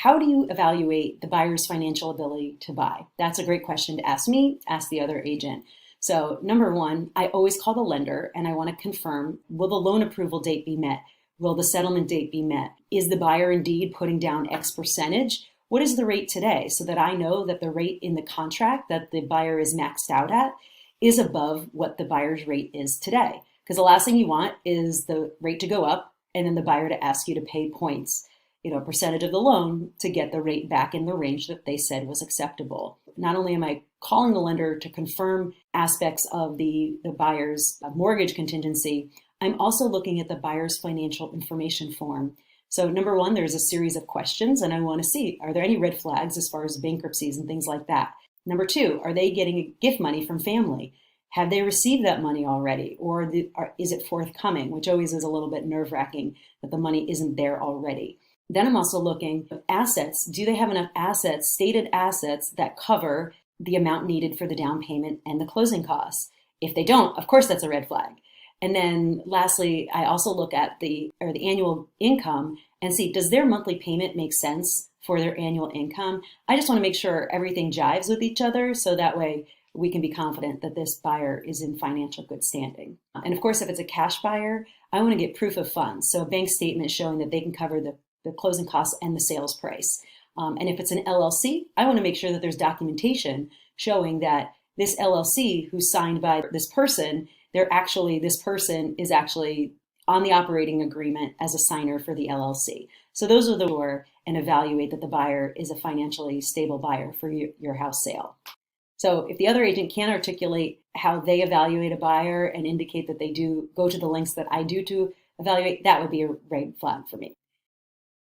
how do you evaluate the buyer's financial ability to buy? That's a great question to ask me, ask the other agent. So number one, I always call the lender and I want to confirm, will the loan approval date be met? Will the settlement date be met? Is the buyer indeed putting down X percentage? What is the rate today? So that I know that the rate in the contract that the buyer is maxed out at is above what the buyer's rate is today. Because the last thing you want is the rate to go up and then the buyer to ask you to pay points, a percentage of the loan to get the rate back in the range that they said was acceptable. Not only am I calling the lender to confirm aspects of the buyer's mortgage contingency, I'm also looking at the buyer's financial information form. So number one, there's a series of questions and I want to see, are there any red flags as far as bankruptcies and things like that? Number two, are they getting gift money from family? Have they received that money already? Or is it forthcoming, which always is a little bit nerve-wracking that the money isn't there already. Then I'm also looking at assets. Do they have enough assets, stated assets, that cover the amount needed for the down payment and the closing costs? If they don't, of course, that's a red flag. And then lastly, I also look at the annual income and see, does their monthly payment make sense for their annual income? I just want to make sure everything jives with each other so that way we can be confident that this buyer is in financial good standing. And of course, if it's a cash buyer, I want to get proof of funds. So a bank statement showing that they can cover the closing costs and the sales price. And if it's an LLC, I want to make sure that there's documentation showing that this LLC who's signed by this person, this person is actually on the operating agreement as a signer for the LLC. So those are the door and evaluate that the buyer is a financially stable buyer for your house sale. So if the other agent can't articulate how they evaluate a buyer and indicate that they do go to the lengths that I do to evaluate, that would be a red flag for me.